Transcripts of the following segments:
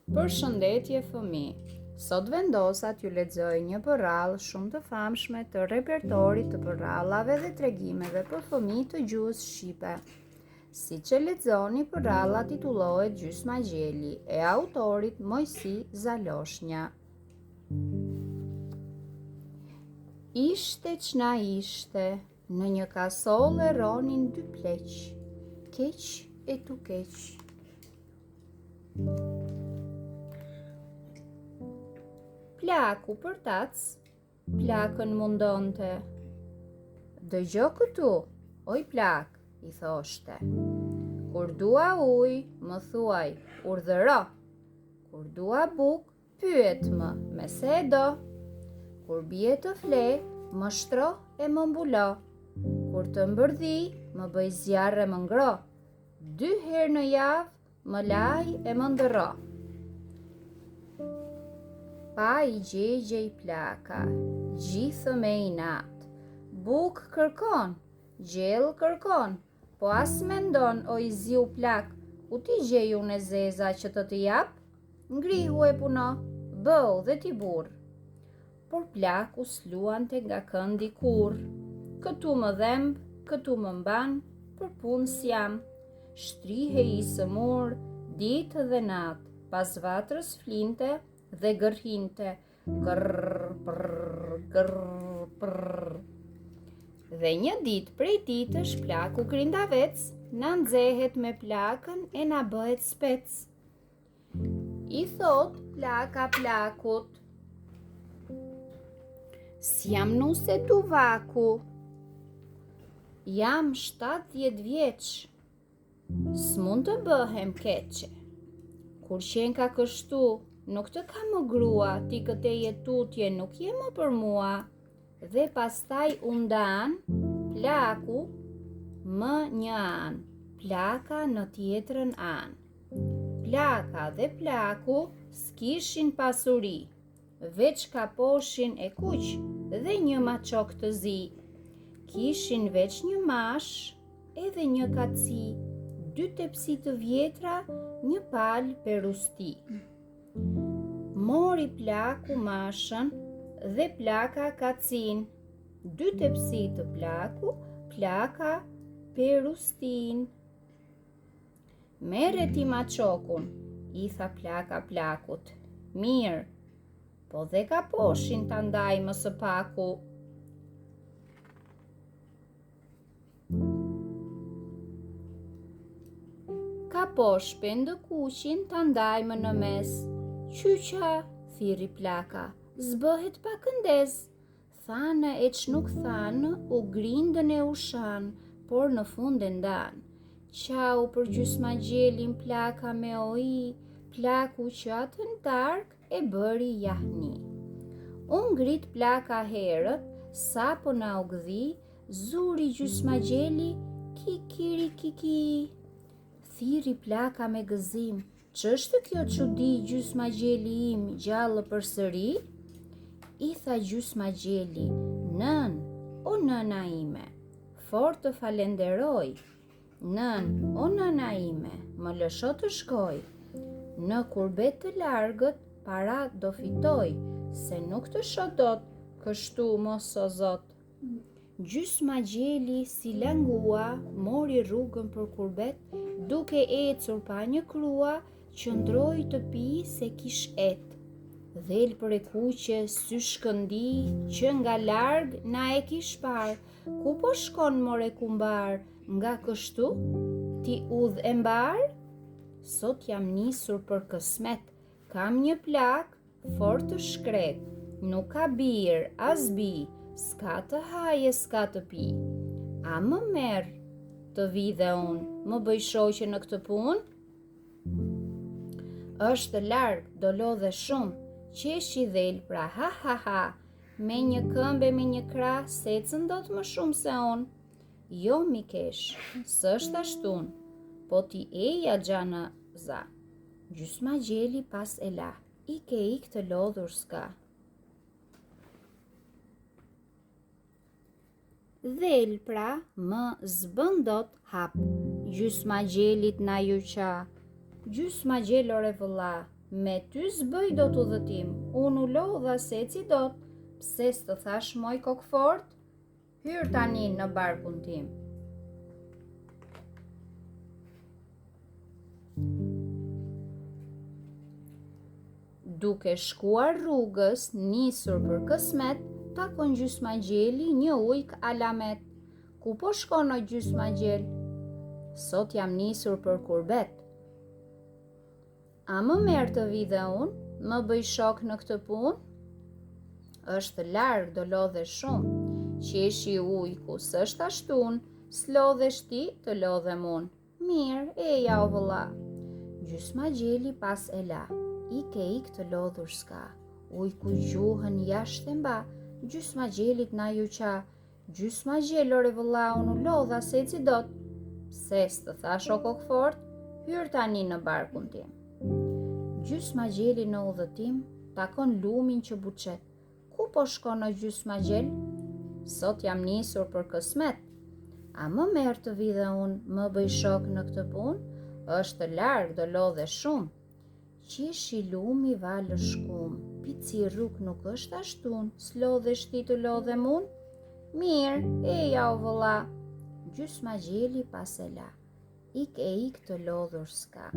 Përshëndetje fëmijë. Sot vendosa t'ju lexoj një përrallë shumë të famshme të repertorit të përrallave dhe tregimeve për fëmijë të gjuhës shqipe. Siç e lexoni, përralla titullohet Gjysma Gjeli e autorit Mojsi Zaloshnja. Ishte ç'na ishte, në një kasolle ronin dy pleq, keq e tu keq. Plaku për tac, plakën mundonte. Dëgjo këtu, oj plak, i thoshte. Kur dua ujë, më thuaj, urdhëro. Kur dua buk, pyet më, me se e do. Kur bie të fle, më shtro e më mbulo. Kur të mbërdhi, më bëj zjarre më ngro. 2 herë në javë, më laj e më ndërro. Pa i gjegjej plaka, gjithë me inat. Buk kërkon, gjell kërkon, po as mendon o i ziu plak, ku ti gjej unë e zeza që të jap? Ngrihu e puno, bëu dhe ti burr. Por plaku s'luante nga këndi kur. Këtu më dhemb, këtu më mban, për punë s'jam. Shtrihe i së mur, ditë dhe natë, pas vatrës flinte dhe gërhinte. Grrr, prrr, grrr, prrr. Dhe një ditë prej ditësh plaku grindavec, na nxehet me plakën e na bëhet spec. I thot plaka plakut, s'jam nuse duvaku, jam 70 vjeç, s'mund të bëhem keqe. Kur qen ka kështu, nuk të ka më grua, ti këte jetutje nuk je më për mua. Dhe pastaj undan, plaku më një an, plaka në tjetrën an. Plaka dhe plaku s'kishin pasuri, veç kaposhin e kuq dhe një maçok të zi. Kishin veç një mash edhe një kaci, 2 tepsi të vjetra, një palë perusti. Mori plaku mashën dhe plaka kacin, 2 tepsi të plaku, plaka perustin. Mere ti maçokun, i tha plaka plakut. Mirë, po dhe kaposhin ta ndaj më së paku. Kaposh pendëkuqin ta ndaj më në mes. Qyqa, thiri plaka, zbëhet pa këndes. Thanë e që nuk thanë, u grindën e ushan, por në fund e ndan. Qau për gjysma gjelin plaka me oi, plaku që atë në dark e bëri jahni. Unë ngrit plaka herët, sa po na u gdhi, zuri gjysma gjeli, kikiri kiki. Thiri plaka me gëzim, ç'është kjo çudi gjysma gjeli im, gjallë përsëri? I tha gjysma gjeli, nën, o nëna ime, fort të falenderoj. Nën, o nëna ime, më lësho të shkoj. Në kurbet të largët, para do fitoj, se nuk të shodot, kështu mos o zot. Gjysma gjeli si langua, mori rrugën për kurbet, duke ecur pa një krua, qëndroi të pi se kish et. Dhel për e kuqe, sy shkëndi, që nga larg na e kish par, ku po shkon more kumbar, nga kështu, ti udh e mbar? Sot jam nisur për kësmet, kam një plak, fort të shkret, nuk ka bir, as bi, s'ka të haje, s'ka të pi. A më merr të vi dhe unë, më bëj shoqe në këtë punë? Është larg, do lodhe shumë, qeshi dhel pra ha ha ha, me një këmbë me një krah, secën do të më shumë se unë. Jo mikesh, s'është ashtun, po ti eja gjana za. Gjysma gjeli pas e la, ik të lodhur s'ka. Dhel pra më zbëndot hap, gjysma gjelit na ju qa. Gjysma gjelore vëlla, me ty s'bëj dot udhëtim, unë u lodha se ci dot, pse s'të thash moj kokfort? Hyr tani në barkun tim. Duke shkuar rrugës, nisur për kësmet, takon gjysmagjeli një ujk alamet. Ku po shkon o gjysmagjel? Sot jam nisur për kurbet. A më merr të vi dhe unë, më bëj shok në këtë punë? Është larg, do lodhesh shumë. Qeshi ujku s'është ashtun, s'lodhesh ti, të lodhem unë. Mirë, eja o vëlla. Gjysmagjeli pas e la. Ik të lodhur s'ka. Ujku gjuhën jashtë e mba, gjysmagjelit na ju qa. Gjysmagjel ore vëlla, unë lodha se ci dot. Pse s'të thash o kokfort? Hyr tani në barkun tim. Gjysmagjeli në udhëtim takon lumin që buçet. Ku po shkon o gjysmagjel? Sot jam nisur për kësmet. A më merr të vi dhe unë, më bëj shok në këtë punë? Është larg, do lodhe shumë. Qeshi lumi valë shkum, pici rrug nuk është ashtun, s'lodhesh ti të lodhem unë? Mirë, eja o vëlla. Gjysmagjeli pas e la. Ik të lodhur s'ka.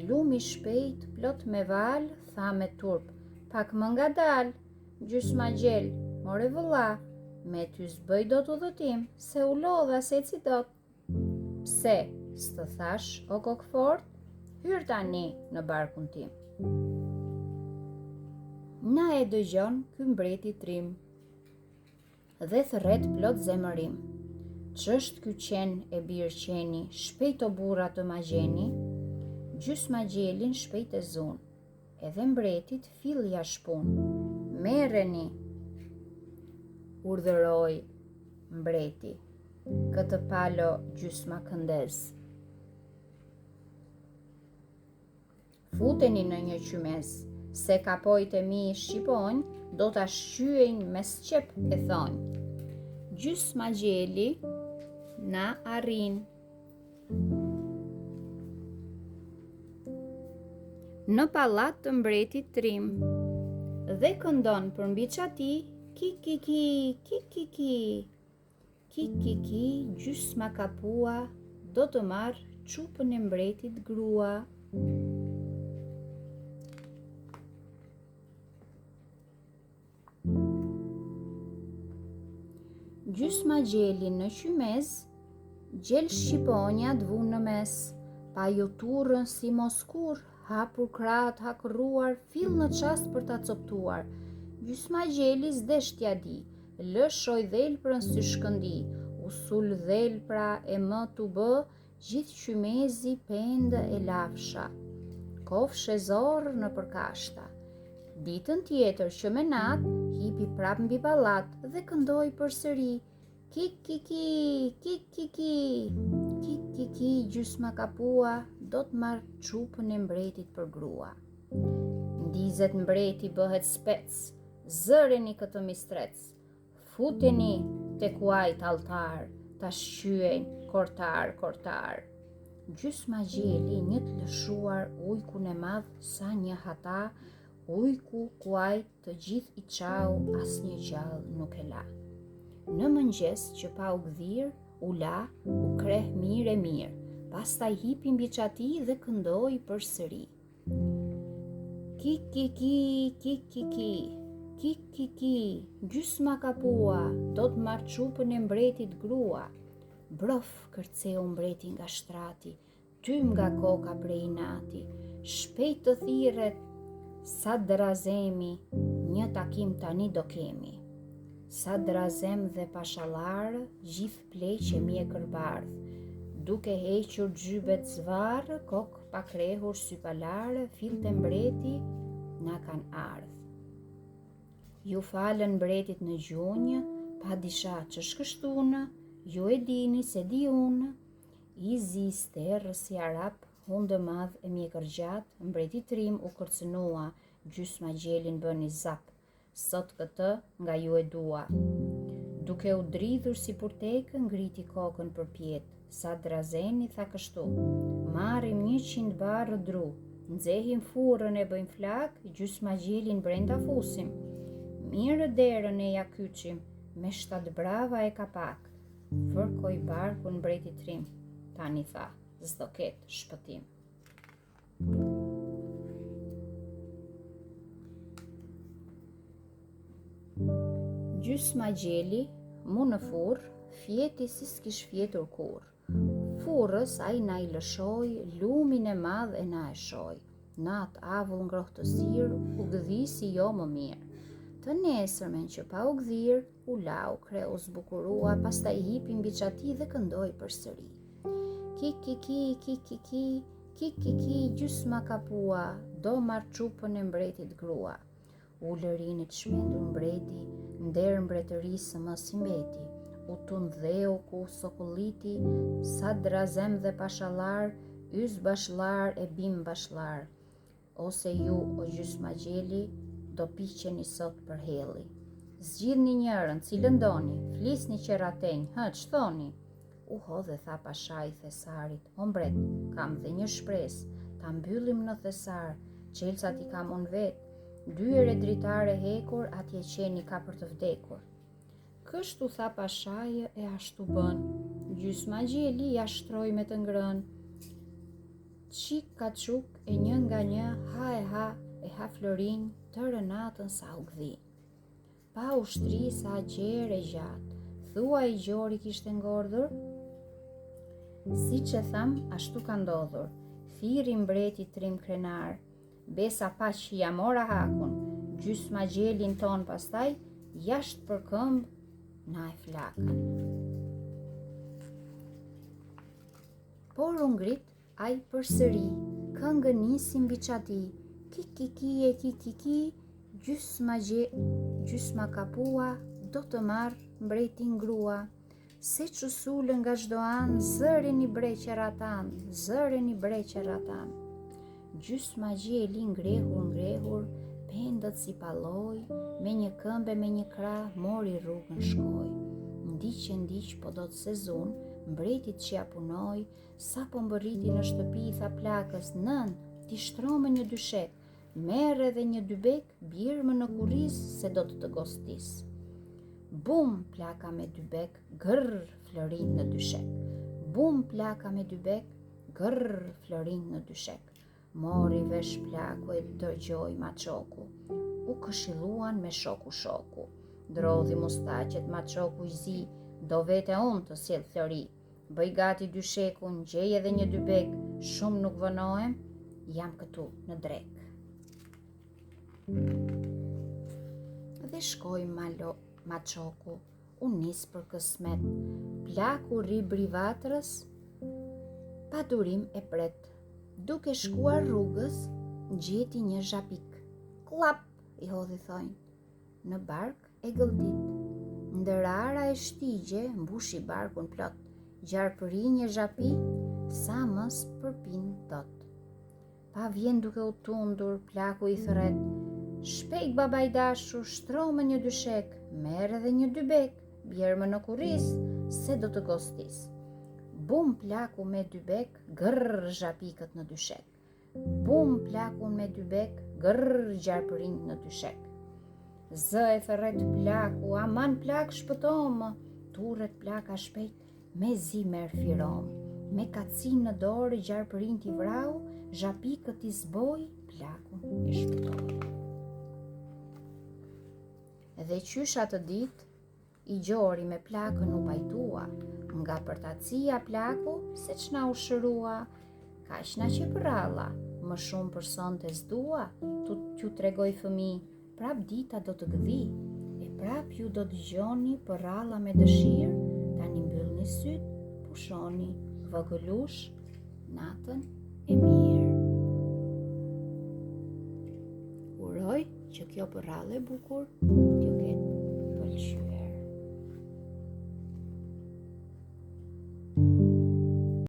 Lumi shpejt, plot me val, tha me turp. Pak më ngadal. Gjysmagjel, more vëlla, me ty s'bëj dot udhëtim, se u lodha se ci dot. Pse, s'të thash o kokfort? Hyr tani në barkun tim. Na e dëgjon ky mbreti trim, dhe thërret plot zemërim. Ç'është ky qen e birë qeni, shpejt o burra të ma gjeni? Gjysmagjelin shpejt e zun, edhe mbretit fillja shpun. Merreni, urdhëroi mbreti, këtë palo gjysma këndez. Futeni në një qymes, se kapojt e mi shqiponjë, do t'a shqyejnë me sqep e thonjë. Gjysmagjeli na arrin. Në pallat të mbretit trim, dhe këndon për mbi qati, ki-ki-ki, ki-ki-ki. Ki-ki-ki, gjysma kapua, do të marrë çupën e mbretit grua. Gjysmagjeli në qymez, gjel shqiponja d'vun në mes, pa ju turën si moskur, hapur kratë hakruar, fill në qast për ta coptuar. Gjysmagjeli s'desh t'ja di, lëshoj dhelprën sy shkëndi, usul dhelpra e më t'u bë, gjithë qymezi pendë e lafsha. Kofsh e zorë në përkashta. Ditën tjetër që me natë, hipi prap mbi pallat dhe këndoi përsëri. Ki-ki-ki, ki-ki-ki, ki-ki-ki, gjysma kapua, do të marr çupën e mbretit për grua. Ndizet mbreti bëhet spec, zëreni këtë mistrec. Futeni tek kuajt altar, ta shqyejnë kortar, kortar. Gjysmagjeli një të lëshuar ujkun e madh sa një hata, ujku, kuajt, të gjithë i qau, as një gjallë nuk e la. Në mëngjes që pa u gdhir, u la, u kreh mirë e mirë, pastaj hipi mbi qati dhe këndoi përsëri. Ki-ki-ki, ki-ki-ki, ki-ki-ki, gjysma kapua, do të marr çupën e mbretit grua. Brof, kërceu mbreti nga shtrati, tym nga koka prej inati, shpejt të thirret, Sadrazemi, një takim tani do kemi. Sadrazem dhe pashallar, gjithë pleqe mjekër bardh, duke hequr gjybet zvarë, kok pa krehur sypalarë, filte mbreti, na kan ardh. Ju falën mbretit në gjunjë, pa disha që shkështunë, ju e dini se di unë, i zi sterë si arap, hundë madh e mjekër gjatë, mbreti trim u kërcënua, gjysmagjelin bëni zap, sot këtë nga ju e dua. Duke u dridhur si purtekë, ngriti kokën për pjetë, Sadrazeni tha kështu, marim 100 barë dru, Nxehim furrën e bëjmë flak, gjysma gjelin brenda fusim. Mirë derën e ja kyçim, me 7 brava e kapak. Fërkoj barkun mbreti trim, tani tha, s'do ketë shpëtim. Gjysma gjeli, mu në furr, fjeti si s'kish fjetur kur. Furrës ai na i lëshoj, lumin e madh e na e shoj. Nat avull ngrohtësir, u gdhisi jo më mirë. Të nesërmen që pa u gdhir, u lau, kreu zbukurua, pastaj hipi mbi çati dhe këndoi përsëri. Ki, gjysma kapua, do marr çupën e mbretit grua. U lërinit shmendur mbreti, nder mbretërisë më si mbeti. U tun dheu ku sokolliti, sa drazem dhe pashallar, yz bashlar e bim bashlar. Ose ju, o gjysma gjeli, do piqeni sot për helli. Zgjidhni njërën, cilën doni, flisni qeratenj, ç'thoni? U hodhe tha pasha i thesarit, o mbret, kam dhe një shpres, ta mbyllim në thesar, qelcat i kam unë vet, 2 ere dritare hekur, atje qeni ka për të vdekur. Kështu tha pashaje e ashtu bën, gjysma gjeli ja shtroi me të ngrën. Qik ka çuk e një nga një, ha e ha florin, të rënatën sa u gdhi. Pa ushtri sa gjerë e gjatë, thua i gjori kishte ngordhur? Si që tham, ashtu ka ndodhur, thiri mbreti trim krenar, besa pa që ja mora hakun, gjysma gjelin ton pastaj, jashtë për këmbë, na e flakën. Por u ngrit, ai përsëri, këngën nisi mbi çati, ki, gjysma kapua, do të marr mbretin grua. Se që sulën nga çdo anë, zërin i breqeratan. Gjysma gjeli ngrehur, pendët si palloj, me një këmbë me një krah, mori rrugën shkoj. Ndiq po do të sezon, mbretit që ja punoj, sa po mbërriti në shtëpi, tha plakës, nën, ti shtrome një dyshek, merr edhe një dybek, bjerë në kurriz, se do të gostis. Bum, plaka me dybek, gërr, florin në dyshek. Bum, plaka me dybek, gërr, florin në dyshek. Mori vesh plaku e dëgjoj maçoku. U këshilluan me shoku. Drodhi mustaqet maçoku i zi, do vete unë të sjell flori. Bëj gati dyshekun, gjej edhe një dybek, shumë nuk vënohem, jam këtu në drek. Dhe shkoj maçoku, u nis për kësmet, plaku ri brivatrës, pa durim e pret. Duke shkuar rrugës, gjeti një zhapik. Klap, i hodhi thojnë, në bark e gëldit. Ndërara e shtigje, mbushi barkun plot, gjarpëri një zhapi, sa mës përpin tot. Pa vjen duke u tundur, plaku i thret, shpejt baba i dashur, shtrome një dyshek, merr edhe një dybek, bjerë në kurriz, se do të gostis. Bum plaku me dybek, gërr zhapikët në dyshek. Bum plakun me dybek, gërr gjarpërin në dyshek. Zë e thërret plaku, aman plak shpëtomë, turret plaka shpejt, me zi merr firom. Me kacin në dorë, gjarpërin t'i vrau, zhapikët i zboj, plakun e shpëtoi. Dhe qysh atë ditë, i gjori me plakën u pajtua, nga përtacia plaku, se që na u shërua, ka ishna që përralla, më shumë për sonte s'dua, t'ju tregoj fëmi, prap dita do të gdhi, e prap ju do dëgjoni përralla me dëshirë, tani mbyllni syt, pushoni, vogëlush, natën e mirë. Uroj që kjo përrallë e bukur t'ju